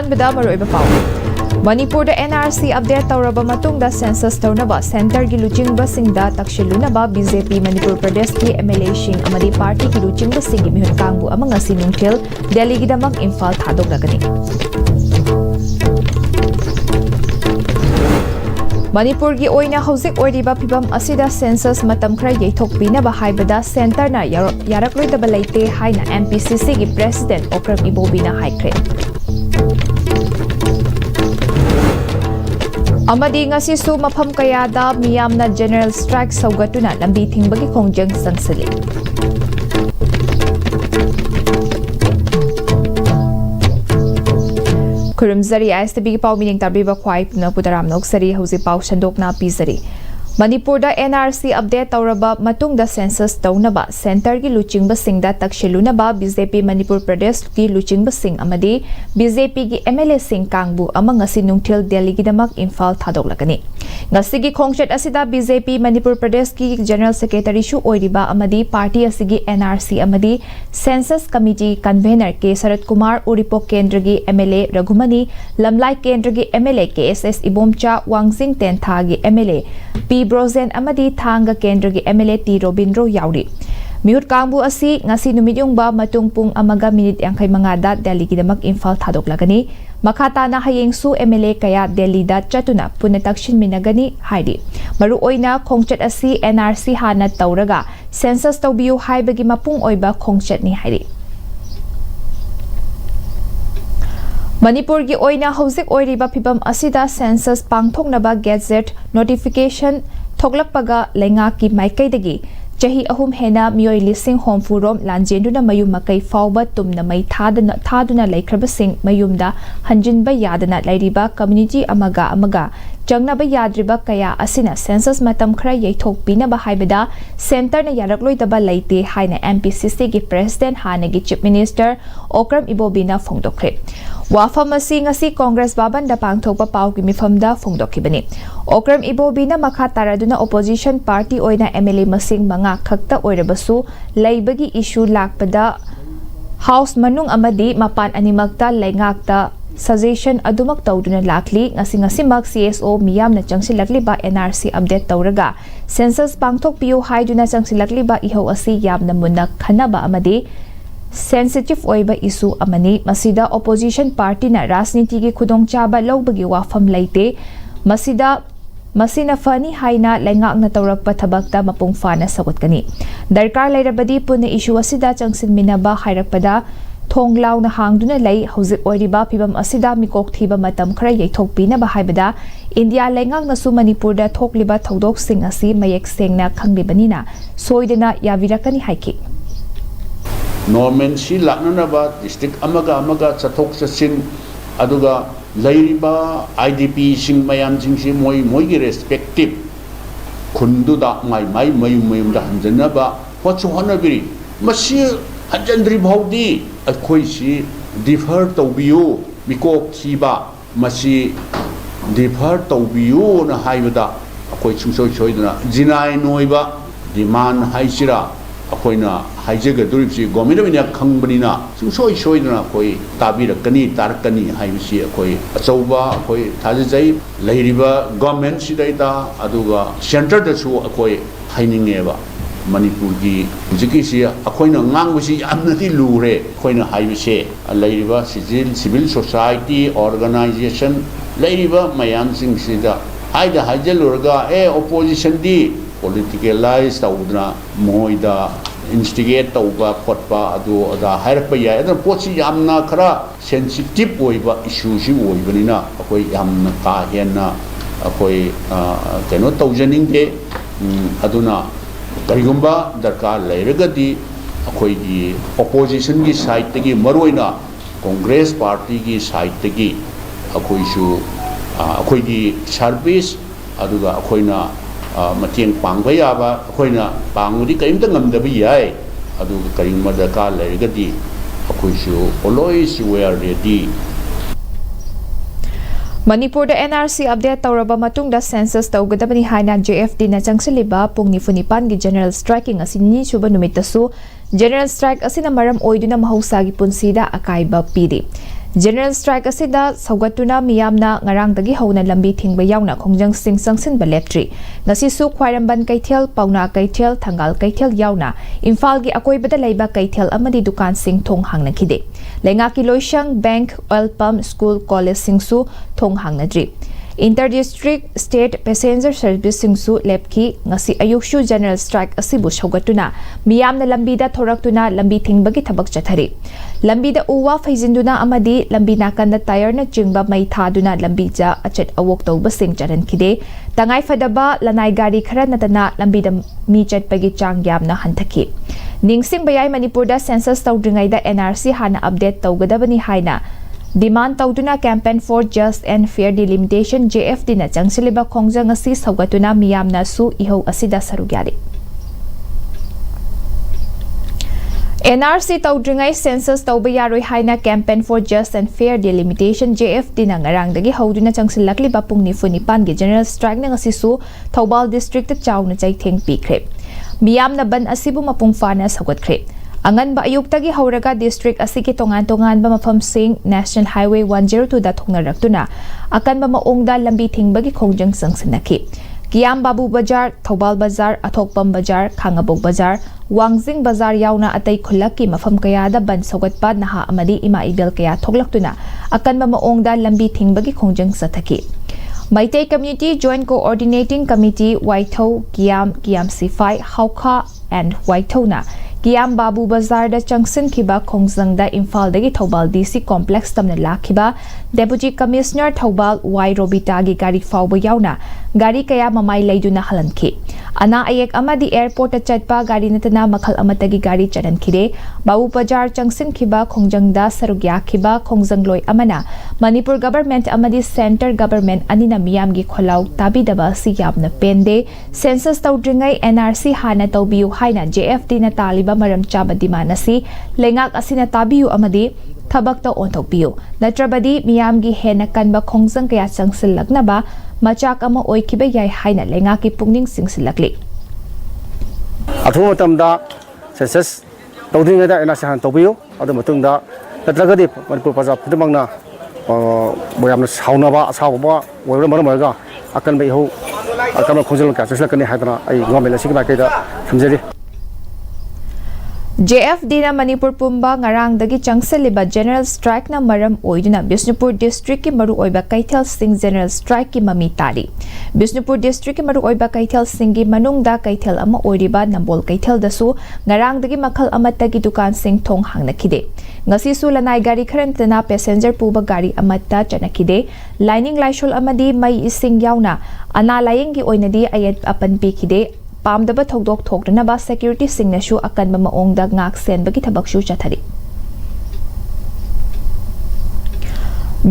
ꯑꯍꯥꯟꯕꯗ ꯃꯔꯨꯑꯣꯏꯕ ꯄꯥꯎ ꯃꯅꯤꯄꯨꯔꯗ NRC update ꯇꯧꯔꯕ ꯃꯇꯨꯡꯗ census ꯇꯧꯅꯕ ꯁꯦꯟꯇꯔꯒꯤ ꯂꯨꯆꯤꯡꯕꯁꯤꯡꯗ ꯇꯛꯁꯤꯜꯂꯨꯅꯕ BJP ꯃꯅꯤꯄꯨꯔ ꯄ꯭ꯔꯗꯦꯁꯀꯤ MLAꯁꯤꯡ ꯑꯃꯗꯤ ꯄꯥꯔꯇꯤꯒꯤ ꯂꯨꯆꯤꯡꯕꯁꯤꯡꯒꯤ ꯃꯤꯍꯨꯠ ꯀꯥꯡꯕꯨ ꯑꯃ ꯉꯁꯤ ꯅꯨꯡꯊꯤꯜ ꯗꯦꯜꯂꯤꯒꯤꯗꯃꯛ ꯏꯝꯐꯥꯜ ꯊꯥꯗꯣꯛꯂꯒꯅꯤ꯫ ꯃꯅꯤꯄꯨꯔꯒꯤ ꯑꯣꯏꯅ ꯍꯧꯖꯤꯛ ꯑꯣꯏꯔꯤꯕ ꯐꯤꯚꯝ ꯑꯁꯤꯗ ꯁꯦꯟꯁꯁ ꯃꯇꯝ ꯈꯔ ꯌꯩꯊꯣꯛꯄꯤꯅꯕ ꯍꯥꯏꯕꯗ ꯁꯦꯟꯇꯔꯅ ꯌꯥꯔꯛꯂꯣꯏꯗꯕ ꯂꯩꯇꯦ ꯍꯥꯏꯅ MPCCꯒꯤ ꯄ꯭ꯔꯦꯁꯤꯗꯦꯟꯠ ꯑꯣꯀ꯭ꯔꯝ ꯏꯕꯣꯕꯤꯅ ꯍꯥꯏꯈ꯭ꯔꯦ꯫ ꯑꯃꯗꯤ ꯉꯁꯤꯁꯨ ꯃꯐꯝ ꯀꯌꯥꯗ ꯃꯤꯌꯥꯝꯅ ꯖꯦꯅꯔꯦꯜ ꯁ꯭ꯇ꯭ꯔꯥꯏꯛ ꯁꯧꯒꯠꯇꯨꯅ ꯂꯝꯕꯤ ꯊꯤꯡꯕꯒꯤ ꯈꯣꯡꯖꯪ ꯆꯪꯁꯤꯜꯂꯤ꯫ ꯈꯨꯔꯨꯝꯖꯔꯤ ISTVꯒꯤ ꯄꯥꯎ ꯃꯤꯠꯌꯦꯡ ꯇꯥꯕꯤꯕ ꯈ꯭ꯋꯥꯏ ꯄꯨꯝꯅꯃꯛꯄꯨ ꯇꯔꯥꯝꯅ ꯑꯣꯛꯆꯔꯤ꯫ ꯍꯧꯖꯤꯛ ꯄꯥꯎ ꯁꯟꯗꯣꯛꯅ ꯄꯤꯖꯔꯤ꯫ ꯃꯅꯤꯄꯨꯔꯗ NRC update ꯇꯧꯔꯕ ꯃꯇꯨꯡꯗ ꯁꯦꯟꯁꯁ ꯇꯧꯅꯕ ꯁꯦꯟꯇꯔꯒꯤ ꯂꯨꯆꯤꯡꯕꯁꯤꯡꯗ ꯇꯛꯁꯤꯜꯂꯨꯅꯕ BJP ꯃꯅꯤꯄꯨꯔ ꯄ꯭ꯔꯗꯦꯁꯀꯤ ꯂꯨꯆꯤꯡꯕꯁꯤꯡ ꯑꯃꯗꯤ BJPꯒꯤ MLAꯁꯤꯡ ꯀꯥꯡꯕꯨ ꯑꯃ ꯉꯁꯤ ꯅꯨꯡꯊꯤꯜ ꯗꯦꯜꯂꯤꯒꯤꯗꯃꯛ ꯏꯝꯐꯥꯜ ꯊꯥꯗꯣꯛꯂꯒꯅꯤ꯫ ꯉꯁꯤꯒꯤ ꯈꯣꯡꯆꯠ ꯑꯁꯤꯗ BJP ꯃꯅꯤꯄꯨꯔ ꯄ꯭ꯔꯗꯦꯁꯀꯤ ꯖꯦꯅꯔꯦꯜ ꯁꯦꯀ꯭ꯔꯦꯇꯔꯤꯁꯨ ꯑꯣꯏꯔꯤꯕ ꯑꯃꯗꯤ ꯄꯥꯔꯇꯤ ꯑꯁꯤꯒꯤ NRC ꯑꯃꯗꯤ ꯁꯦꯟꯁꯁ ꯀꯃꯤꯇꯤ ꯀꯟꯚꯦꯅꯔ ꯀꯦ ꯁꯔꯠ ꯀꯨꯃꯥꯔ, ꯎꯔꯤꯄꯣꯛ ꯀꯦꯟꯗ꯭ꯔꯒꯤ MLA ꯔꯘꯨꯃꯅꯤ, ꯂꯝꯂꯥꯏ ꯀꯦꯟꯗ꯭ꯔꯒꯤ MLA KSS ꯏꯕꯣꯝꯆꯥ, ꯋꯥꯡꯖꯤꯡ ꯇꯦꯟꯊꯥꯒꯤ MLA P ꯕ꯭ꯔꯣꯖꯦꯟ ꯑꯃꯗꯤ ꯊꯥꯡꯒ ꯀꯦꯟꯗ꯭ꯔꯒꯤ MLA T ꯔꯣꯕꯤꯟꯗ꯭ꯔꯣ ꯌꯥꯎꯔꯤ꯫ ꯃꯤꯍꯨꯠ ꯀꯥꯡꯕꯨ ꯑꯁꯤ ꯉꯁꯤ ꯅꯨꯃꯤꯠ ꯌꯨꯡꯕ ꯃꯇꯨꯡ ꯄꯨꯡ 1:55ꯗ ꯗꯦꯜꯂꯤꯒꯤꯗꯃꯛ ꯏꯝꯐꯥꯜ ꯊꯥꯗꯣꯛꯂꯒꯅꯤ꯫ ꯃꯈꯥ ꯇꯥꯅ ꯍꯌꯦꯡꯁꯨ MLA ꯀꯌꯥ ꯗꯦꯜꯂꯤꯗ ꯆꯠꯇꯨꯅ ꯄꯨꯟꯅ ꯇꯛꯁꯤꯟꯃꯤꯟꯅꯒꯅꯤ ꯍꯥꯏꯔꯤ꯫ ꯃꯔꯨꯑꯣꯏꯅ ꯈꯣꯡꯆꯠ ꯑꯁꯤ NRC ꯍꯥꯟꯅ ꯇꯧꯔꯒ ꯁꯦꯟꯁꯁ ꯇꯧꯕꯤꯌꯨ ꯍꯥꯏꯕꯒꯤ ꯃꯄꯨꯡ ꯑꯣꯏꯕ ꯈꯣꯡꯆꯠꯅꯤ ꯍꯥꯏꯔꯤ꯫ ꯃꯅꯤꯄꯨꯔꯒꯤ ꯑꯣꯏꯅ ꯍꯧꯖꯤꯛ ꯑꯣꯏꯔꯤꯕ ꯐꯤꯚꯝ ꯑꯁꯤꯗ ꯁꯦꯟꯁꯁ ꯄꯥꯡꯊꯣꯛꯅꯕ ꯒꯦꯖꯦꯠ ꯅꯣꯇꯤꯐꯤꯀꯦꯁꯟ ꯊꯣꯛꯂꯛꯄꯒ ꯂꯩꯉꯥꯛꯀꯤ ꯃꯥꯏꯀꯩꯗꯒꯤ ꯆꯍꯤ 3 ꯍꯦꯟꯅ ꯃꯤꯑꯣꯏ 40,000 ꯔꯣꯝ ꯂꯥꯟꯖꯦꯟꯗꯨꯅ ꯃꯌꯨꯝ ꯃꯀꯩ ꯐꯥꯎꯕ ꯇꯨꯝꯅ ꯃꯩ ꯊꯥꯗꯨꯅ ꯂꯩꯈ꯭ꯔꯕꯁꯤꯡ ꯃꯌꯨꯝꯗ ꯍꯟꯖꯤꯟꯕ ꯌꯥꯗꯅ ꯂꯩꯔꯤꯕ ꯀꯝꯃ꯭ꯌꯨꯅꯤꯇꯤ ꯑꯃꯒ ꯆꯪꯅꯕ ꯌꯥꯗ꯭ꯔꯤꯕ ꯀꯌꯥ ꯑꯁꯤꯅ ꯁꯦꯟꯁꯁ ꯃꯇꯝ ꯈꯔ ꯌꯩꯊꯣꯛꯄꯤꯅꯕ ꯍꯥꯏꯕꯗ ꯁꯦꯟꯇꯔꯅ ꯌꯥꯔꯛꯂꯣꯏꯗꯕ ꯂꯩꯇꯦ ꯍꯥꯏꯅ MPCCꯒꯤ ꯄ꯭ꯔꯦꯁꯤꯗꯦꯟꯠ ꯍꯥꯟꯅꯒꯤ ꯆꯤꯐ ꯃꯤꯅꯤꯁꯇꯔ ꯑꯣꯀ꯭ꯔꯝ ꯏꯕꯣꯕꯤꯅ ꯐꯣꯡꯗꯣꯛꯈ꯭ꯔꯦ꯫ ꯋꯥꯐꯝ ꯑꯁꯤ ꯉꯁꯤ ꯀꯣꯡꯒ꯭ꯔꯦꯁ ꯚꯕꯟꯗ ꯄꯥꯡꯊꯣꯛꯄ ꯄꯥꯎꯒꯤ ꯃꯤꯐꯝꯗ ꯐꯣꯡꯗꯣꯛꯈꯤꯕꯅꯤ꯫ ꯑꯣꯀ꯭ꯔꯝ ꯏꯕꯣꯕꯤꯅ ꯃꯈꯥ ꯇꯥꯔꯗꯨꯅ ꯑꯣꯄꯣꯖꯤꯁꯟ ꯄꯥꯔꯇꯤ ꯑꯣꯏꯅ MLA ꯃꯁꯤꯡ 5 ꯈꯛꯇ ꯑꯣꯏꯔꯕꯁꯨ ꯂꯩꯕꯒꯤ ꯏꯁꯨ ꯂꯥꯛꯄꯗ ꯍꯥꯎꯁ ꯃꯅꯨꯡ ꯑꯃꯗꯤ ꯃꯄꯥꯟ ꯑꯅꯤꯃꯛꯇ ꯂꯩꯉꯥꯛꯇ ꯁꯖꯦꯁꯟ ꯑꯗꯨꯃꯛ ꯇꯧꯗꯨꯅ ꯂꯥꯛꯂꯤ꯫ ꯉꯁꯤꯃꯛ CSO ꯃꯤꯌꯥꯝꯅ ꯆꯪꯁꯤꯜꯂꯛꯂꯤꯕ NRC update ꯇꯧꯔꯒ ꯁꯦꯟꯁꯁ ꯄꯥꯡꯊꯣꯛꯄꯤꯌꯨ ꯍꯥꯏꯗꯨꯅ ꯆꯪꯁꯤꯜꯂꯛꯂꯤꯕ ꯏꯍꯧ ꯑꯁꯤ ꯌꯥꯝꯅ ꯃꯨꯟꯅ ꯈꯟꯅꯕ ꯑꯃꯗꯤ ꯁꯦꯟꯁꯤꯇꯤꯚ ꯑꯣꯏꯕ ꯏꯁꯨ ꯑꯃꯅꯤ꯫ ꯃꯁꯤꯗ ꯑꯣꯄꯣꯖꯤꯁꯟ ꯄꯥꯔꯇꯤꯅ ꯔꯥꯖꯅꯤꯇꯤꯒꯤ ꯈꯨꯗꯣꯡꯆꯥꯕ ꯂꯧꯕꯒꯤ ꯋꯥꯐꯝ ꯂꯩꯇꯦ꯫ ꯃꯁꯤꯅ ꯐꯅꯤ ꯍꯥꯏꯅ ꯂꯩꯉꯥꯛꯅ ꯇꯧꯔꯛꯄ ꯊꯕꯛꯇ ꯃꯄꯨꯡ ꯐꯥꯅ ꯁꯧꯒꯠꯀꯅꯤ꯫ ꯗꯔꯀꯥꯔ ꯂꯩꯔꯕꯗꯤ ꯄꯨꯟꯅ ꯏꯁꯨ ꯑꯁꯤꯗ ꯆꯪꯁꯤꯟꯃꯤꯟꯅꯕ ꯍꯥꯏꯔꯛꯄꯗ ꯊꯣꯡ ꯂꯥꯎꯅ ꯍꯥꯡꯗꯨꯅ ꯂꯩ꯫ ꯍꯧꯖꯤꯛ ꯑꯣꯏꯔꯤꯕ ꯐꯤꯚꯝ ꯑꯁꯤꯗ ꯃꯤꯀꯣꯛ ꯊꯤꯕ ꯃꯇꯝ ꯈꯔ ꯌꯩꯊꯣꯛꯄꯤꯅꯕ ꯍꯥꯏꯕꯗ ꯏꯟꯗꯤꯌꯥ ꯂꯩꯉꯥꯛꯅꯁꯨ ꯃꯅꯤꯄꯨꯔꯗ ꯊꯣꯛꯂꯤꯕ ꯊꯧꯗꯣꯛꯁꯤꯡ ꯑꯁꯤ ꯃꯌꯦꯛ ꯁꯦꯡꯅ ꯈꯪꯂꯤꯕꯅꯤꯅ ꯁꯣꯏꯗꯅ ꯌꯥꯕꯤꯔꯛꯀꯅꯤ ꯍꯥꯏꯈꯤ꯫ ꯅꯣꯔꯃꯦꯟꯁꯤ ꯂꯥꯛꯅꯅꯕ ꯗꯤꯁꯇ꯭ꯔꯤꯛ ꯑꯃꯒ ꯆꯠꯊꯣꯛ ꯆꯠꯁꯤꯟ ꯑꯗꯨꯒ ꯂꯩꯔꯤꯕ IDPꯁꯤꯡ ꯃꯌꯥꯝꯁꯤꯡꯁꯤ ꯃꯣꯏꯒꯤ ꯔꯦꯁꯄꯦꯛꯇꯤꯚ ꯈꯨꯟꯗꯨꯗ ꯃꯥꯏ ꯃꯌꯨꯝꯗ ꯍꯟꯖꯟꯅꯕ ꯍꯣꯠꯅꯕꯤꯔꯤ꯫ ꯃꯁꯤ ꯍꯟꯖꯟꯗ꯭ꯔꯤ ꯐꯥꯎꯗꯤ ꯑꯩꯈꯣꯏꯁꯤ ꯗꯤꯐꯔ ꯇꯧꯕꯤꯌꯨ, ꯃꯤꯀꯣꯛ ꯊꯤꯕ ꯃꯁꯤ ꯗꯤꯐꯔ ꯇꯧꯕꯤꯌꯨꯅ ꯍꯥꯏꯕꯗ ꯑꯩꯈꯣই ꯁꯨꯡꯁꯣꯏ ꯁꯣꯏꯗꯅ ꯖꯤꯅꯥꯏꯟ ꯑꯣꯏꯕ ꯗꯤꯃꯥꯟ ꯍꯥꯏꯁꯤꯔꯥ ꯑꯩꯈꯣꯏꯅ ꯍꯥꯏꯖꯒꯗꯧꯔꯤꯕꯁꯤ ꯒꯣꯔꯃꯦꯟꯠ ꯑꯣꯏꯅ ꯈꯪꯕꯅꯤꯅ ꯁꯨꯡꯁꯣꯏ ꯁꯣꯏꯗꯅ ꯑꯩꯈꯣꯏ ꯇꯥꯔꯛꯀꯅꯤ ꯍꯥꯏꯕꯁꯤ ꯑꯩꯈꯣꯏ ꯑꯆꯧꯕ ꯑꯩꯈꯣꯏ ꯊꯥꯖꯖꯩ꯫ ꯂꯩꯔꯤꯕ ꯒꯣꯔꯃꯦꯟꯠꯁꯤꯗꯩꯗ ꯑꯗꯨꯒ ꯁꯦꯟꯇꯔꯗꯁꯨ ꯑꯩꯈꯣꯏ ꯍꯥꯏꯅꯤꯡꯉꯦꯕ ꯃꯅꯤꯄꯨꯔꯒꯤ ꯍꯧꯖꯤꯛꯀꯤꯁꯤ ꯑꯩꯈꯣꯏꯅ ꯉꯥꯡꯕꯁꯤ ꯌꯥꯝꯅꯗꯤ ꯂꯨꯔꯦ꯫ ꯑꯩꯈꯣꯏꯅ ꯍꯥꯏꯕꯁꯦ ꯂꯩꯔꯤꯕ ꯁꯤꯚꯤꯜ ꯁꯣꯁꯥꯏꯇꯤ ꯑꯣꯔꯒꯅꯥꯏꯖꯦꯁꯟ ꯂꯩꯔꯤꯕ ꯃꯌꯥꯝꯁꯤꯡꯁꯤꯗ ꯍꯥꯏꯖꯜꯂꯨꯔꯒ ꯑꯣꯄꯣꯖꯤꯁꯟꯗꯤ ꯄꯣꯂꯤꯇꯤꯀꯦꯂꯥꯏꯖ ꯇꯧꯗꯅ ꯃꯣꯏꯗ ꯏꯟꯁꯇꯤꯒꯦꯠ ꯇꯧꯕ ꯈꯣꯠꯄ ꯑꯗꯨ ꯑꯗꯥ ꯍꯥꯏꯔꯛꯄ ꯌꯥꯏ꯫ ꯑꯗꯨꯅ ꯄꯣꯠꯁꯤ ꯌꯥꯝꯅ ꯈꯔ ꯁꯦꯟꯁꯤꯇꯤꯚ ꯑꯣꯏꯕ ꯏꯁꯨꯁꯤ ꯑꯣꯏꯕꯅꯤꯅ ꯑꯩꯈꯣꯏ ꯌꯥꯝꯅ ꯀꯥ ꯍꯦꯟꯅ ꯑꯩꯈꯣꯏ ꯀꯩꯅꯣ ꯇꯧꯖꯅꯤꯡꯗꯦ꯫ ꯑꯗꯨꯅ ꯀꯔꯤꯒꯨꯝꯕ ꯗꯔꯀꯥꯔ ꯂꯩꯔꯒꯗꯤ ꯑꯩꯈꯣꯏꯒꯤ ꯑꯣꯄꯣꯖꯤꯁꯟꯒꯤ ꯁꯥꯏꯠꯇꯒꯤ ꯃꯔꯨꯑꯣꯏꯅ ꯀꯣꯡꯒ꯭ꯔꯦꯁ ꯄꯥꯔꯇꯤꯒꯤ ꯁꯥꯏꯠꯇꯒꯤ ꯑꯩꯈꯣꯏꯁꯨ ꯑꯩꯈꯣꯏꯒꯤ ꯁꯔꯚꯤꯁ ꯑꯗꯨꯒ ꯑꯩꯈꯣꯏꯅ ꯃꯇꯦꯡ ꯄꯥꯡꯕ ꯌꯥꯕ ꯑꯩꯈꯣꯏꯅ ꯄꯥꯡꯕꯗꯤ ꯀꯔꯤꯝꯇ ꯉꯝꯗꯕ ꯌꯥꯏ꯫ ꯑꯗꯨꯒ ꯀꯔꯤꯒꯨꯝꯕ ꯗꯔꯀꯥꯔ ꯂꯩꯔꯒꯗꯤ ꯑꯩꯈꯣꯏꯁꯨ ꯑꯣꯜꯋꯦꯖ ꯋꯤ ꯑꯥꯔ ꯔꯦꯗꯤ꯫ ꯃꯅꯤꯄꯨꯔꯗ NRC update ꯇꯧꯔꯕ ꯃꯇꯨꯡꯗ ꯁꯦꯟꯁꯁ ꯇꯧꯒꯗꯕꯅꯤ ꯍꯥꯏꯅ JFDꯅ ꯆꯪꯁꯤꯜꯂꯤꯕ ꯄꯨꯡ 49ꯒꯤ ꯖꯦꯅꯔꯦꯜ ꯁ꯭ꯇ꯭ꯔꯥꯏꯀꯤꯡ ꯑꯁꯤ ꯅꯤꯅꯤꯁꯨꯕ ꯅꯨꯃꯤꯠꯇꯁꯨ ꯖꯦꯅꯔꯦꯜ ꯁ꯭ꯇ꯭ꯔꯥꯏꯛ ꯑꯁꯤꯅ ꯃꯔꯝ ꯑꯣꯏꯗꯨꯅ ꯃꯍꯧꯁꯥꯒꯤ ꯄꯨꯟꯁꯤꯗ ꯑꯀꯥꯏꯕ ꯄꯤꯔꯤ꯫ General strike asida saugatuna miyamna ngarangdagi hauna lambi thingba yauna khongjang sing sangsin baleptri ngasi su khwairamban kaithel pauna kaithel thangal kaithel yauna Imphal gi akoibada leiba kaithel amadi dukan sing thong hangna khide lenga ki loishang bank oil pump school college sing su thong hangna dri Inter-district state passenger service singsu lepki ngasi ayukshu general strike asibu shogatuna miyamna lambida thoraktuna lambi thingbagi thabak chathari lambida uwa faizinduna amadi lambi nakanda tire na jingba mai thaduna lambi ja achet awok tawba sing charan khide tangai fadaba lanai gari khara natana lambida mi chatpagi chang yamna hanthaki ningsing bayai manipur da census tawdringai da NRC hana update tawgadabani haina Demand tauduna campaign for just and fair delimitation JFD na changsiliba khongjang asi saugatuna miyamna su ihau asida sarugyari NRC taudringai census tauba yaroi haina campaign for just and fair delimitation JFD na ngarangdagi hauduna changsilakliba pung nifuni pangi general strike na ngasi su Thobal district chawna chaitheng pikre miyamna ban asibu mapung fana saugatkhre Angan ba ayuktagi hauraga district asiki tongan ba mafam sing National Highway 102 da thongnarakuna akan ba maongda lambi thingbagi khongjang sangsinaki Kiam Babu Bazar Thobal Bazar Athokpam Bazar Khangabok Bazar Wangjing Bazar yauna atai khulaki mafam kaya da ban sogatpa naha amadi ima ibel kaya thoglaktuna akan ba maongda lambi thingbagi khongjang sathaki Maitei Community Joint Coordinating Committee Waithau Kiam Sifai Haukha and Waithau Kiam Babu Bazar da Changsin Kiba Khongjang da Imphal dagi Thobal DC Complex tamna lakhiba Deputy Commissioner Thobal Y Robita gi gari fawba yauna gari kaya mamai leiduna halanki Ana ayek amadi airport a chatpa gari natana makhal amatagi gari charankhide Babu Bazar Changsin Kiba Khongjang da sarugya khiba Khongjang loi amana Manipur government amadi center government anina miyam gi kholau tabidaba si yamna pende census tawdringai NRC hana tawbiu haina JFD na taliba maram chaba dimanasi lengak asina tabiu amadi thabakta onthokpiu natrabadi miyamgi hena kanba khongjang kaya changsilaknaba machak ama oikiba yai haina lengaki pungning singsilakli athuma tamda census tawdringai da NRC han tawbiu adu matungda natragadi manipur praja phidmangna boyamna saunaba asawba oira maram oiga akan bai ho akan khongjal ka changsilakani haidana ai ngomela sigma kaida thamjari JFD na Manipur Pumba ngarangdagi changsaliba general strike na maram oiduna Bishnupur district ki maru oiba Kaithel Singh general strike ki mami tari Bishnupur district ki maru oiba Kaithel Singh gi manungda Kaithel ama oiriba Nambol Kaithel dasu ngarangdagi makhal amatagi dukan sing thong hangnakhide ngasi su lanai gari kharantana passenger puba gari amatta chanakide lining laishol amadi mai ising yauna ana laying gi oinadi ayat apan pikhide Pamdaba thokdok thokdana security singnasu akan ba maongda ngak senbagi thabakshu chathari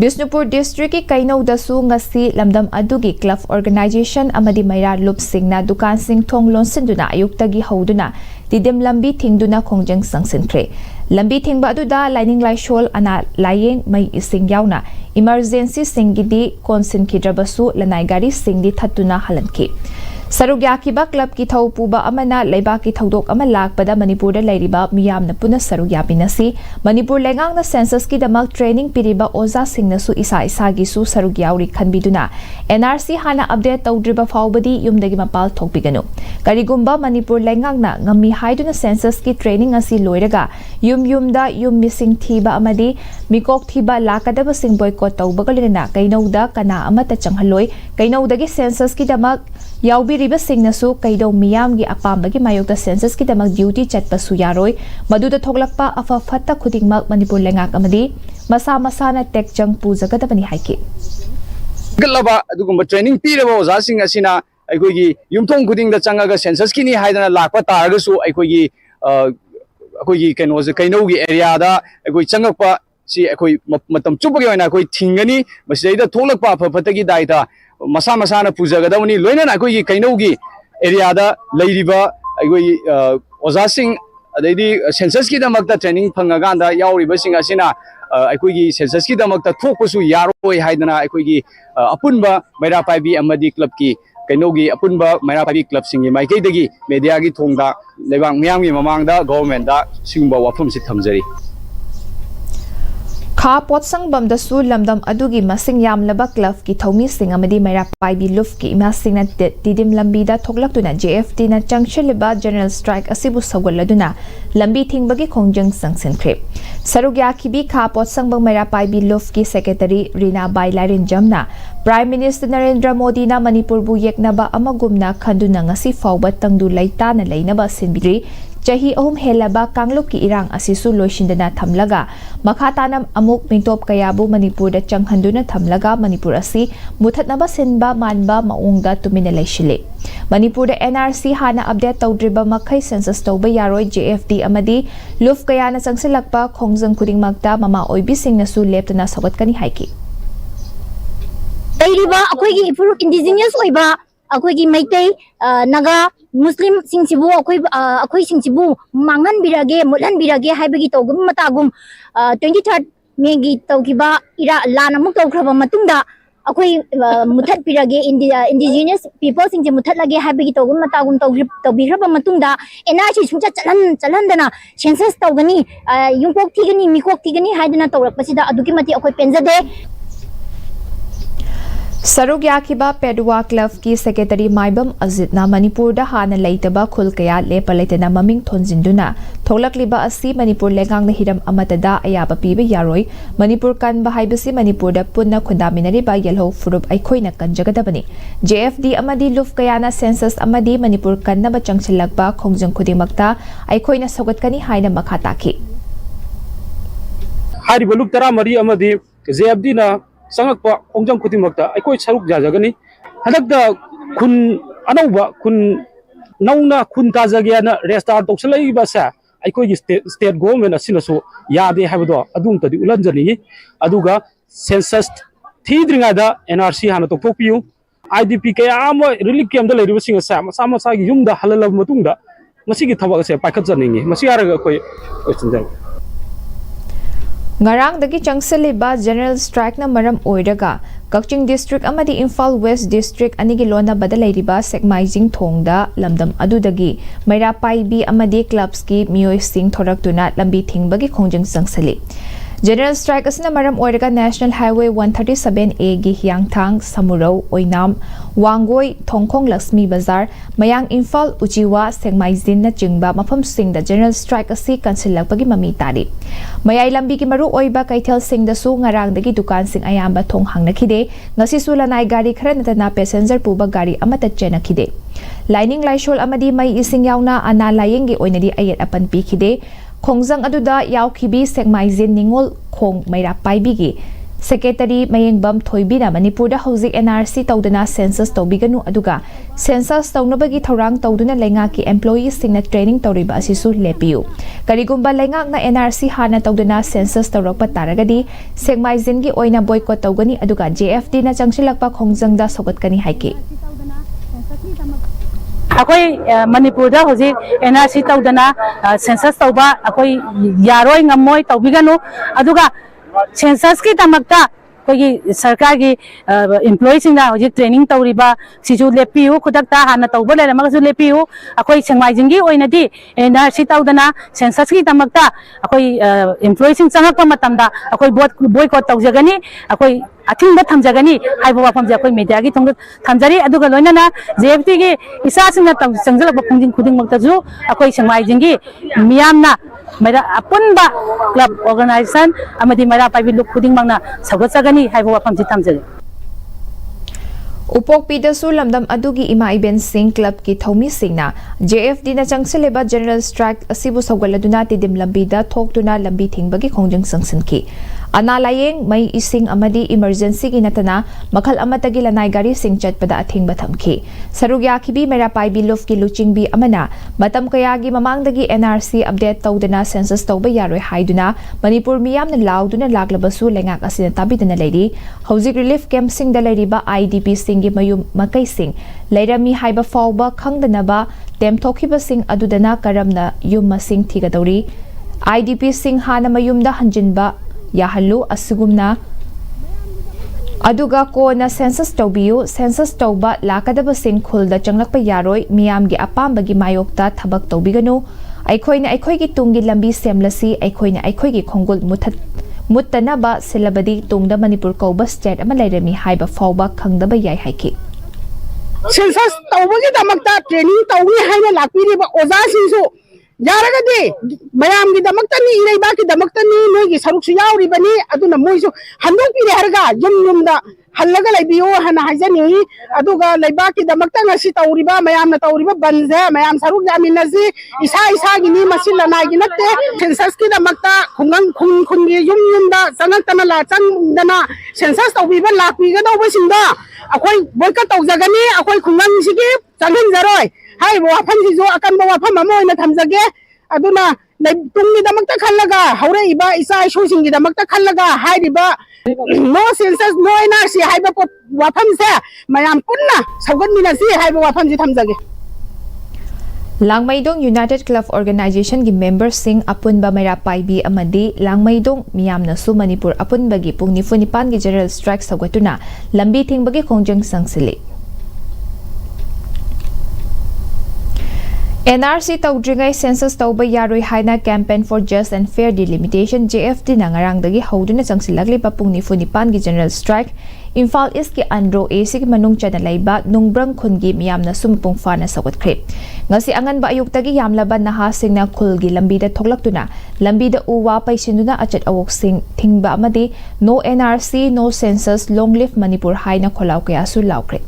Bishnupur district ki kainau dasu ngasi lamdam adugi club organization amadi maira lup singna dukan sing thong lonsinduna ayuktagi hauduna tidim lambi thingduna khongjang sangsinkhre lambi thingba aduda lining laishol ana layeng mai ising yauna emergency singidi konsin kidrabasu lanai gari singdi thatuna halanki Sarugya kiba club ki thau puba amana leiba ki thodok ama lakpada Manipur da leiriba miyamna puna sarugya binasi Manipur lengang na census ki damak training piriba oza singna su isa gi su sarugya uri khanbiduna NRC hana update tawdriba fawbadi yumdagi mapal thokbiganu karigumba Manipur lengang na ngami haiduna census ki training asi loiraga yumda yum missing thiba amadi mikok thiba lakadaba sing boycott tawbagalina kainauda kana amata changhaloi kainaudagi census ki damak yaubi riba singnasu kaido miyam gi apambagi mayokta census ki damak duty chatpa su yaroi maduda thoglakpa afa fatta khudingmak Manipur lengak amadi masa na tek jang pujagadabani haiki galaba adugumba training piraba oza sing asina aikogi yumthong khudingda changaga census ki ni haidana lakpa taragasu aikogi kenoje kainogi area da aikoi changakpa si aikoi matam chupagi oina aikoi thingani masaida thoglakpa afa fatagi daita masa na pujagadawni loina aikogi kainogi area da leiriba aikoi ozasing adaidi census ki damakta training phangaganda yauriba sing asina aikogi census ki damakta thokpasu yaroi haidana aikogi apunba maira paibi amadi club ki kainogi apunba maira paibi club singi maikaidagi media gi thongda lebang miyamgi mamangda government da singba wafum si thamjari Kha Potsang da Su Lamdam Adugi Masing Yam Laba Club ki Thomi Sing Amadi Maira Paibi Luf ki Masing na Tidim Lambida Thoglakuna JFD na Changshiliba General Strike Asibu Sawaladuna Lambi Tingbagi Kongjang Sangsin Krip Sarugya Kibi Kha Potsang Bang Maira Paibi Luf ki Secretary Rina Bailarin Jamna Prime Minister Narendra Modi na Manipur bu yeknaba amagumna khanduna ngasi fawba tangdu laita na lainaba sinbiri Chahi ahum helaba kangluk ki irang asisu loishindana thamlaga makhatanam amuk mingtop kayabu Manipur da changhanduna thamlaga Manipur asi muthatnaba sinba manba maungda tumina laishile Manipur da NRC hana update tawdriba makhai census tawba yaroi JFD amadi luf kayana changsilakpa khongjang khudingmakta mama oibi singna su leptana sawatkani haiki Tairiba akoigi ipuruk indigenous oiba akoigi maitai naga Muslim singsibu akoi singsibu mangan birage mulan birage haibagi togum matagum 23rd May gi tawkiba ira lana muk tawkraba matungda akoi muthat birage indigenous people singje muthat lage haibagi togum matagum tawbiraba matungda NRC sungcha chalandana census tawgani yungkok thigani mikok thigani haidana tawrakpasida aduki mati akoi penjade Sarugya Kiba Pedua Club ki Secretary Maibam Azit na Manipur da hana leitaba khulkaya lepalaitana maming thonjinduna tholakliba asi Manipur lengang na hiram amatada ayaba piba yaroi Manipur kan bahaibasi Manipur da punna khundaminari ba yelho furup aikhoina kanjagadabani JFD amadi luf kayana census amadi Manipur kan na ba changchilakba khongjang khudingmakta aikhoina sogatkani haina makhataki hariba luk tara mari amadi JFD na sangakpa khongjang khudingmakta aikoi saruk jajagani hadakda khun anauba khun nauna khun tajagena restart toksalai ba sa aikoi state government asinaso yade habdo adung tadi ulanjani aduga census thidringa da NRC hana tokpiu IDP kaya ama relief camp da leiriba singa sa masa masa gi yumda halala matungda masigi thabak se paikhat janingi masi araga koi oisinjang Ngarang dagi changsaliba General Strike na maram oiraga Kakching District amadi Imphal West District anigi lona badalairiba Sekmaijing Thongda lamdam adudagi Maira Paibi amadi clubs ki miyoi sing thoraktuna lambi thingbagi khongjang sangsali General Strike asina maram oiraga National Highway 137A gi Hyangthang Samurau Oinam Wangoi Thongkhong Lakshmi Bazar Mayang Imphal Ujiwa Sekmaijin na jingba mafam singda General Strike asi kansilakpagi mami tari Mayai lambi ki maru oiba kaithel sing da su ngarang dagi dukan sing ayamba thong hangnakhide ngasi sulanai gari khara natana passenger puba gari amata chenakhide Lining Laishol amadi mai ising yauna ana layengi oinadi ayat apan pikhide khongjang aduda yaukhibi Sekmaijin ningol khong Maira Paibigi Secretary Mayengbam Thoibina Manipur da hauzik NRC tawdana census tawbiganu aduga census tawnabagi thorang tawduna lenga ki employees singna training tawriba asisu lepiu karigumba lenga na NRC hana tawdana census tawrakpa taragadi Sekmaijin gi oina boycott tawgani aduga JFD na changsilakpa khongjang da sogatkani haiki akoi Manipur da hoji NRC tawdana census tawba akoi yaroi ngamoi tawbiganu aduga census ki tamakta kogi sarkar ki employees na hoji training tawriba siju lepiu khudakta hana tawba le magasu lepiu akoi Sekmaijing gi oinadi NRC tawdana census ki tamakta akoi employees changakpa matamda akoi boycott tawjagani akoi athing ba thamjagani haibo wafam ja koi media gi thong thamjari aduga loinana JFT gi isa singna changjala ba phungjing khuding makta ju akoi Sekmaijing gi miyamna mera apunba club organization amadi mera paibi luk khuding mangna sagotsagani haibo wafam ji thamjari Upok Pidasu lamdam adugi ima Iben Singh Club ki Thomi Singna JFD na changsileba General Strike asibu sawgaladuna tidim lambida thoktuna lambi thingbagi khongjang sangsinki Analayeng may ising amadi emergency gi natana makhal amatagi lanai gari sing chatpada athingba thamki Sarugya khibi Maira Paibi Luf ki luchingbi amana matam kayagi mamangdagi NRC update tawdana census tawba yaroi haiduna Manipur miyamna lauduna laglabasu lengak asina tabidana leiri hauzik relief camp sing da leiriba IDP singi mayum makai sing leirami haiba fawba khangdanaba temthokhiba sing adudana karamna yum masing thigadori IDP sing hana mayumda hanjinba yahallu asugumna aduga ko na census tawbiu census tawba lakadaba sing khulda changlakpa yaroi miyamgi apambagi mayokta thabak tawbiganu aikhoina aikhoigi tungi lambi semlasi aikhoina aikhoigi khongul ꯃꯨꯠꯇꯅꯕ ꯁꯤꯜꯂꯕꯗꯤ ꯇꯨꯡꯗ ꯃꯅꯤꯄꯨꯔ ꯀꯧꯕ state ꯑꯃ ꯂꯩꯔꯝꯃꯤ ꯍꯥꯏꯕ ꯐꯥꯎꯕ ꯈꯪꯗꯕ ꯌꯥꯏ ꯍꯥꯏꯈꯤ꯫ Census ꯇꯧꯕꯒꯤꯗꯃꯛꯇ training ꯇꯧꯏ ꯍꯥꯏꯅ ꯂꯥꯛꯄꯤꯔꯤꯕ ꯑꯣꯖꯥꯁꯤꯡꯁꯨ ꯌꯥꯔꯒꯗꯤ ꯃꯌꯥꯝꯒꯤꯗꯃꯛꯇꯅꯤ ꯏꯔꯩꯕꯥꯛꯀꯤꯗꯃꯛꯇꯅꯤ ꯅꯣꯏꯒꯤ ꯁꯔꯨꯛꯁꯨ ꯌꯥꯎꯔꯤꯕꯅꯤ ꯑꯗꯨꯅ ꯃꯣꯏꯁꯨ ꯍꯟꯗꯣꯛꯄꯤꯔꯦ ꯍꯥꯏꯔꯒ ꯌꯨꯝꯗ ꯍꯜꯂꯒ ꯂꯩꯕꯤꯌꯣ ꯍꯥꯏꯅ ꯍꯥꯏꯖꯅꯤꯡꯏ ꯑꯗꯨꯒ ꯂꯩꯕꯥꯛꯀꯤꯗꯃꯛꯇ ꯉꯁꯤ ꯇꯧꯔꯤꯕ ꯃꯌꯥꯝꯅ ꯇꯧꯔꯤꯕ ꯕꯟꯁꯦ ꯃꯌꯥꯝ ꯁꯔꯨꯛ ꯌꯥꯃꯤꯟꯅꯁꯤ ꯏꯁꯥ ꯏꯁꯥꯒꯤꯅꯤ ꯃꯁꯤ ꯂꯅꯥꯏꯒꯤ ꯅꯠꯇꯦ ꯁꯦꯟꯁꯁꯀꯤꯗꯃꯛꯇ ꯈꯨꯟꯒꯤ ꯌꯨꯝꯗ ꯆꯪꯗꯅ ꯁꯦꯟꯁꯁ ꯇꯧꯕꯤꯕ ꯂꯥꯛꯄꯤꯒꯗꯧꯕꯁꯤꯡꯗꯣ ꯑꯩꯈꯣꯏ ꯕꯣꯏꯀꯠ ꯇꯧꯖꯒꯅꯤ ꯑꯩꯈꯣꯏ ꯈꯨꯡꯒꯪꯁꯤꯒꯤ ꯆꯪꯍꯟꯖꯔꯣꯏ ꯍꯥꯏꯔꯤꯕ ꯋꯥꯐꯝꯁꯤꯁꯨ ꯑꯀꯟꯕ ꯋꯥꯐꯝ ꯑꯃ ꯑꯣꯏꯅ ꯊꯝꯖꯒꯦ ꯑꯗꯨꯅ ꯇꯨꯡꯒꯤꯗꯃꯛꯇ ꯈꯜꯂꯒ ꯍꯧꯔꯛꯏꯕ ꯏꯆꯥ ꯏꯁꯨꯁꯤꯡꯒꯤꯗꯃꯛꯇ ꯈꯜꯂꯒ ꯍꯥꯏꯔꯤꯕ ꯅꯣ ꯁꯦꯟꯁꯁ ꯅꯣ NRC ꯍꯥꯏꯕ ꯋꯥꯐꯝꯁꯦ ꯃꯌꯥꯝ ꯄꯨꯟꯅ ꯁꯧꯒꯠꯃꯤꯟꯅꯁꯤ ꯍꯥꯏꯕ ꯋꯥꯐꯝꯁꯤ ꯊꯝꯖꯒꯦ꯫ ꯂꯥꯡꯃꯩꯗꯣꯡ ꯌꯨꯅꯥꯏꯇꯦꯗ ꯀ꯭ꯂꯕ ꯑꯣꯔꯒꯅꯥꯏꯖꯦꯁꯟꯒꯤ ꯃꯦꯝꯕꯔꯁꯤꯡ ꯑꯄꯨꯟꯕ ꯃꯩꯔꯥ ꯄꯥꯏꯕꯤ ꯑꯃꯗꯤ ꯂꯥꯡꯃꯩꯗꯣꯡ ꯃꯤꯌꯥꯝꯅꯁꯨ ꯃꯅꯤꯄꯨꯔ ꯑꯄꯨꯟꯕꯒꯤ ꯄꯨꯡ 94ꯒꯤ ꯖꯦꯅꯔꯦꯜ ꯁ꯭ꯇ꯭ꯔꯥꯏꯛ ꯁꯧꯒꯠꯇꯨꯅ ꯂꯝꯕꯤ ꯊꯤꯡꯕꯒꯤ ꯈꯣꯡꯖꯪ ꯆꯪꯁꯤꯜꯂꯤ꯫ NRC तौद्रिंगै सेंसस तौब यारोई हाइना campaign for just and fair delimitation JFD ना ngarangdagi houduna changsilagliba pung 94 gi general strike Imphal East ki Andro AC ki manung chana laiba nungbrang khungi miyamna sumpung fana sawatkhre ngasi angan ba ayuktagi yamlaba naha singna khulgi lambida thoklaktuna lambida uwa paisinduna achat awok sing thingba amadi no NRC no census long live Manipur haina kholaw kaya su lawkhre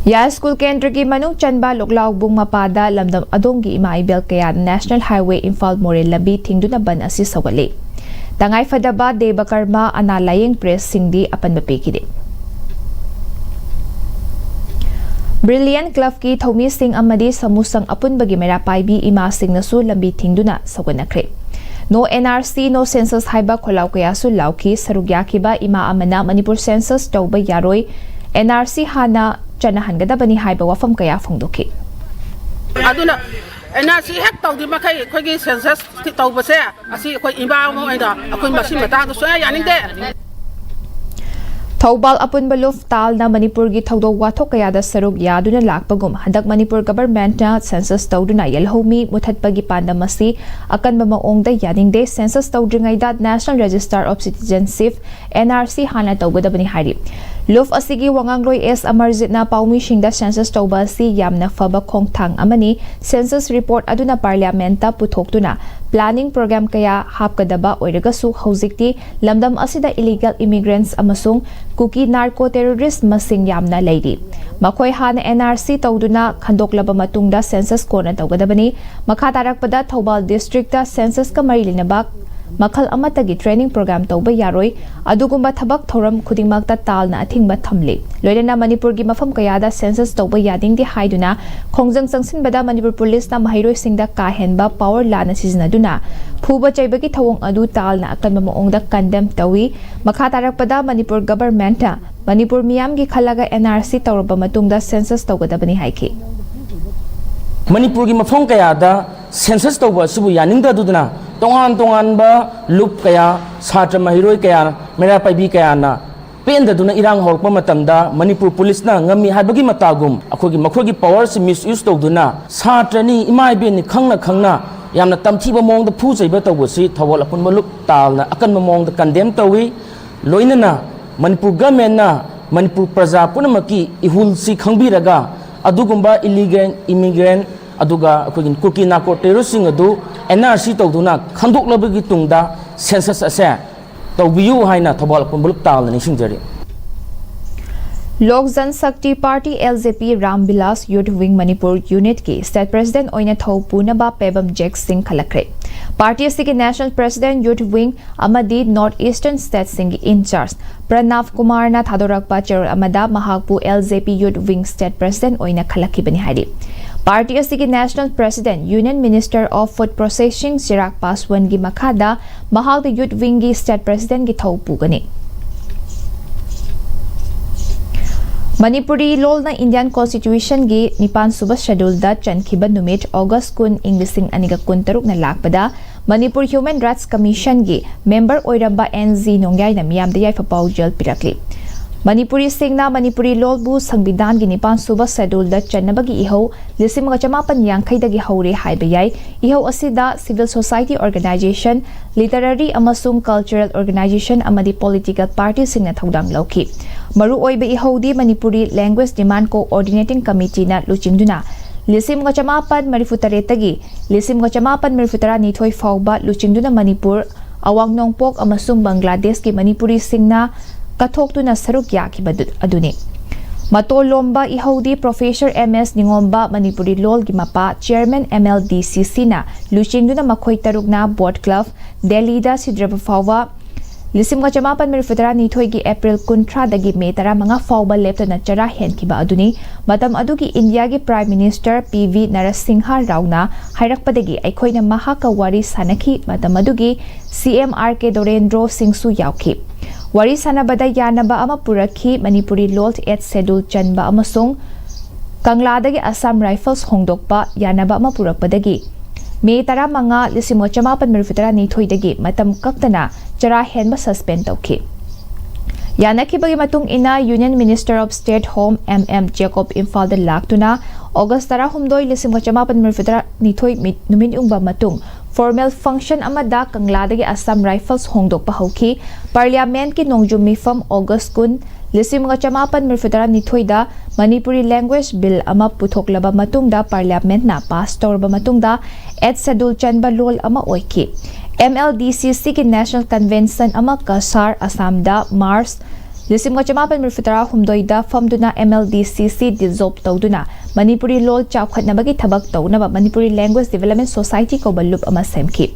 या school केंद्र की मनु चनबा लोकलाउ बुंग मपादा लमदम अदोंगी इमाइबेल कया national highway Imphal मोरे लंबी थिंगदुना बन असि सवले तंगाई फदबा देबकर्मा अनालायंग press सिंगदी अपन बपेकिदे brilliant club की थौमी सिंह अमदी समुसंग अपुनबगी मेरा पाइबी इमा सिंगनसु लंबी थिंगदुना सवनखरे नो NRC नो सेंसस हाइबा खोलाउ कया सु लाउखी सरुग्याखिबा इमा अमना मणिपुर सेंसस तौबा यारोई NRC हाना चना हनगदबनी हाइबा वफम कया फोंदोखि अदुना NRC हेक तौदि मखै खोगी सेंसस तौबसे असि खोई इबा मो ओइदा अखोई मसि मतांग सोया यानिंदे थौबाल अपुनबा लुफ तालना मणिपुर की थौदो वाथोक कयादा सरुक यादुना लाकपगुम हदक मणिपुर गवर्नमेंटना सेंसस तौदुना यलहोमी मुथतपगी पांदमसी अकनबा मओंगदा यानिंगदे सेंसस तौद्रिंगैदा national register of citizenship NRC हाना तौगदबनी हारि लुफ असिगी वांगांगलोई एस अमरजितना पाउमी शिंगदा सेंसस तौबा असि यामना फबा खोंगथांग अमनी सेंसस रिपोर्ट अदुना पार्लियामेंटा पुथोक्तुना प्लानिंग प्रोग्राम कया हापकदबा ओइरगसु हौजिक्ति लमदम असिदा illegal immigrants अमसुंग cookie narco terrorist मसिंग यामना Larry मखोय हाना NRC तौदुना खंदोकलबा मतुंगदा सेंसस कोना तौगदबनी मखा तारकपदा थौबाल डिस्ट्रिक्टता सेंसस का मरी लिनबा मखल अमतगी ट्रेनिंग प्रोग्राम तौबा यारोई अदुगुंबा थबक थौरम खुदिंगमक्ता तालना अथिंगबा थमले लोइना मणिपुर की मफम कयादा सेंसस तौबा यादिंगदि हाइदुना खोंजंग चंगसिनबदा मणिपुर पुलिसना महिरोई सिंगदा काहेनबा पावर लाना सिजनदुना फुबा चैबगी थवोंग अदु तालना अकनबा मओंगदा कंडेम तौई मखा तारकपदा मणिपुर गवर्नमेंटना मणिपुर मियामगी खलगा NRC तौरबा मतुंगदा सेंसस तौगदबनी हाइखि मणिपुर की मफम कयादा सेंसस तौबा सुबु यानिंगदुना तोंगान बा लुप कया छात्र महिरोई कया मेरा पाइबी कया ना पेंददुना इरांग होरपा मतमदा मणिपुर पुलिस ना ngami हाबगी मतागुम अखोगी मखोगी पावर से मिसयूज तौदुना छात्रनी इमाइबेनि खंगना यामना तमथीबा मोंगदा फुजैबा तौबसी थवल अपुनबा लुप तालना अकनबा मोंगदा कंडेम तौई लोइनना मणिपुर गवर्नमेंट ना मणिपुर प्रजा पुनमकी इहुलसी खंगबिरगा अदुगुंबा इलीगल इमिग्रेंट अदुगा अखोगी कुकी नाको टेररिस्टिंग अदु NRC तौदुना खंदोकलबगी तुंगदा सेंसस असे तौबियु हाइना थबल पुनबुलुक तालना निसिंजरी Lok Janshakti Party LJP Ramvilas youth wing Manipur unit की स्टेट प्रेसिडेंट ओइना थौ पुनबा पेबम जैक सिंह खलखरे पार्टी के नेशनल प्रेसिडेंट यूथ विंग अमदी north eastern state Singh incharge Pranav Kumar ना थादोरकपा चेरोल अमदा महाकपु LJP youth wing state president ओइना खलखिबनी हाइदि पार्टी के national president union minister of food processing Chirag Paswan की मखादा महाक यूथ विंग की स्टेट प्रेसिडेंट की थौ पुगनी मणिपुरी लोलना इंडियन कॉन्स्टिट्यूशन की 9 सुबह शेड्यूल दा चनखिबा नुमित अगस्त 9 इंग 2023 ना लाकपदा मणिपुर ह्यूमन राइट्स कमीशन की मेंबर ओइरबा NG नोंग्याइना मियामदा याइफा पाउजल पिरकली Manipuri Singna Manipuri Lolbu Sangbidan gi Nipan Suba Schedule da Channabagi Iho Lisim Gachamapan Yankai dagi Haure Haibayai Iho Asida Civil Society Organization Literary Amasung Cultural Organization Amadi Political Party Singna Thodang Lauki Maru Oiba Iho di Manipuri Language Demand Coordinating Committee na Luchingduna Lisim Gachamapan Marifutareta Lisim Gachamapan Marifutara Nithoi Fauba Luchingduna Manipur Awang Nongpok Amasung Bangladesh ki Manipuri Singna Kathoktu na saruk yakibadut aduni. Matolomba Ihodi Professor MS Ningomba Manipuri Lol Gimapa Chairman MLDCC na Luchingdu na Makoy Taruk na Board Club Delhi da Sidrabafawa Lisim Gachamapan Marifutara Nithoi gi April Kuntra dagi Metara mga Fauba lepto na Chara Hen kiba aduni Matam adugi India gi Prime Minister PV Narasingha Rao na Hairakpadagi Aikhoy na Mahakawari Sanaki Matam adugi CMRK Dorendro Singsu Yauki Wari sanabada yanaba ama purakhi Manipuri Lolt et Schedule Chanba amasung Kangladagi Assam Rifles Hongdokpa yanaba ama purakpadagi May tara mga lisimo chamapan marifutara nithoidagi matam kaktana chara henba suspend tawki. Yanaki bagi matung ina Union Minister of State Home MM Jacob Infal da laktuna August tara humdoi lisimo chamapan marifutara nithoi numin ungba matung formal function amada kangladagi Assam Rifles Hongdokpa hauki Parliament ki nongjum mifam August kun Lisim Gachamapan Marifutara Nithoida Manipuri Language Bill ama putoklaba matungda Parliament na pastor ba matungda et Schedule Chanba Lol ama oiki. MLDCC ki National Convention ama kasar Assamda Mars Lisim Gachamapan Marifutara humdoida famduna MLDCC dissolve tawduna Manipuri Lol chawkhat na bagi thabak tawnaba Manipuri Language Development Society ko balup ama semki.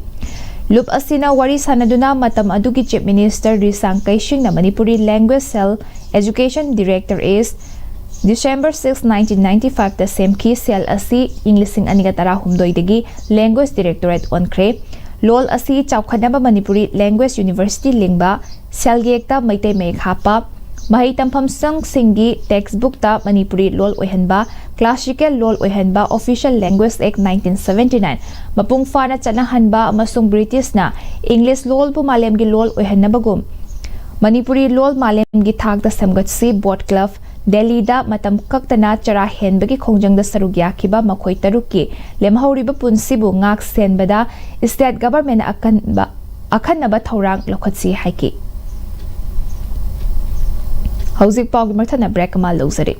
Lup asina wari sanaduna matam adugi Chief Minister Risang Kaishing na Manipuri Language Cell Education Director is December 6, 1995 ta semki cell asi Englising anigatara humdoidagi Language Directorate onkre Lol asi chawkhanaba Manipuri Language University lingba cell gekta maitei mekhapa Mahi tampam sang singi textbook ta Manipuri Lol oihanba Classical Lol oihanba Official Language Act 1979 mapung fa na chanahanba amasung British na English Lol bu malem gi Lol oihanabagum Manipuri Lol malem gi thak da samgatsi Board Club Delhi da matam kaktana chara henbagi khongjang da sarugya kiba makhoi taruki lemhauri ba punsibu ngak senbada state government akan ba thorang lokhatsi haiki Hauzik Pog Marthana break ma lozari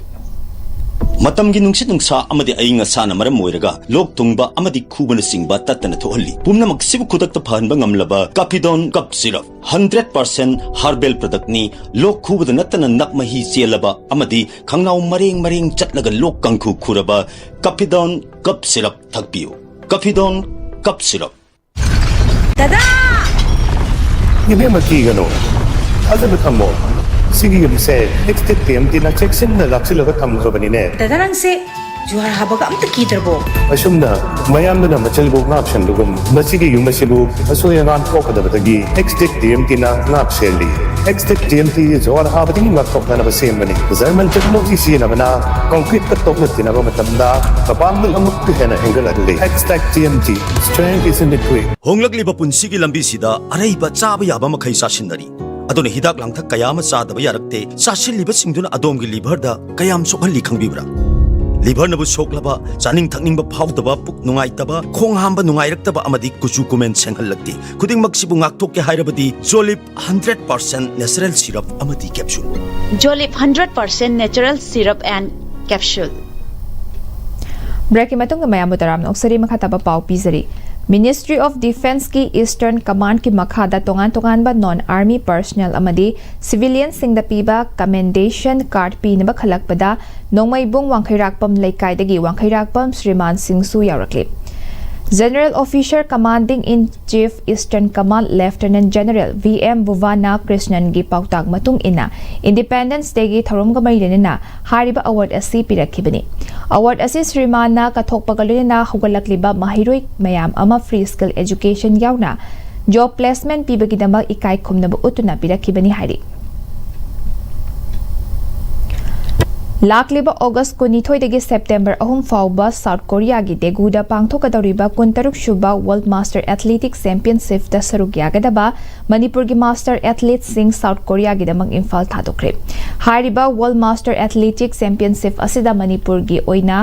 Matamgi nungsit nungsa amadi ainga sana maram moiraga lok tungba amadi khubana singba tatana thohalli pumna maksibu khudak ta phanba ngamlaba Capidon cup syrup 100% herbal product ni lok khubada natana nakmahi chelaba amadi khangnau mareng chatlaga lok kangkhu khuraba Capidon cup syrup thakpiu Capidon cup syrup Dada Ibe makigano Alda betamo Sige yung se, next time tinacheksin na laksilaga tamgo banine. Dadarang se, juhar habaga amta kitarbo. Asum na, mayam na machalbo ngapshan lugum. Masige yung masibu, aso yung antok da batagi. Next time ngapseli. Next time juhar habaga ngaptok na basim bani. Zaman technology siya na bana, concrete katok na tinago matamda, kapang amuk na hengal adli. Next time strength is in the quick. Honglagli ba punsigi lambi sida aray ba chaba yaba makai sasinari. Aduna hidak langthak kayama sadaba yarakte sasil liba singduna adom gi liver da kayam sokhalli khangbibra liver nabu soklaba chaning thakning ba phawdaba puk nungai taba khong hamba nungai raktaba amadi kuchu comment senghallakti khuding maksibu ngakthok ke hairabadi Jolip 100% natural syrup amadi capsule Jolip 100% natural syrup and capsule Break matong mayam taram oksari makhataba pau pizari Ministry of Defense ki Eastern Command ki makhada tongan ba non-army personnel amadi civilian singda piba commendation card pinaba khalakpada nongmaibung wangkhairakpam laikai wangkhairakpam Sriman Singsu yaurakli General Officer Commanding in Chief Eastern Command Lieutenant General VM Buvana Krishnan gi pautag matung ina Independence Day gi thorom gamai lenina hariba award asi pirakibani award asi Srimana kathokpagalina hugalakliba mahiroi mayam ama free skill education yauna job placement pibagidama ikai khumnaba utuna pirakibani hari Lakliba August 12 September 3 fauba South Korea gi Daeguda pangthokadoriba 13 shuba World Master Athletics Championship da saruk yagadaba Manipur gi Master Athlete sing South Korea gi damang imphal thadokre. Hariba World Master Athletics Championship asida Manipur gi oina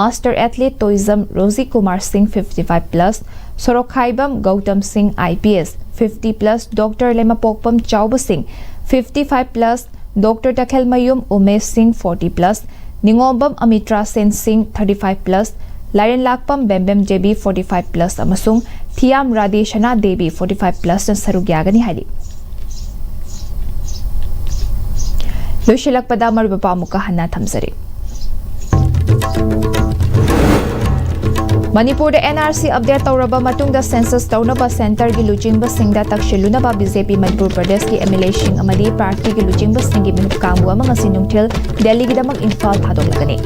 Master Athlete Tourism Rosie Kumar Singh 55 plus, Sorokhaibam Gautam Singh IPS 50 plus, Dr. Lemapokpam Chauba Singh 55 plus, Dr. Takhel Mayum Umesh Singh 40 plus, Ningobam Amitra Sen Singh 35 plus, Laren Lakpam Bembem JB 45 plus, amasung Thiam Radeshana Devi 45 plus na sarugyagani hali. Loshilakpada Maribapamuka Hana Thamsari. Manipur NRC update tauraba matungda census taunaba center gi lujingba singda takshilunaba BJP Manipur Pradesh ki MLA sing amadi party gi lujingba singi mihup kambu amang sinungthil Delhi gi damak Imphal thadoklagani.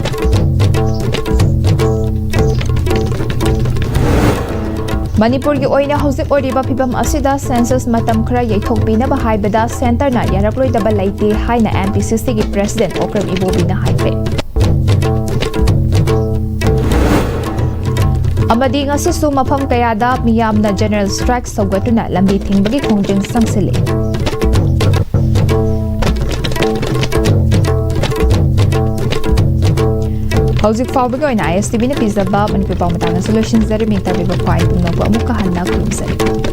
Manipur gi oina hauzik oriba phibam asida census matam khara yaithokbinaba haibada center na yarakloi daba laite haina MPCC gi president Okram Ibobina haikre. Amadi ngasisu mafam kayada miyamna general strike sawgatuna lambi thingbagi khongjing sangsile. Hauzik fawbagi oina ISTV na pizaba Manipur pawmatanga solutions zari minta biba kwai pungnabu amuka hanna kumsari.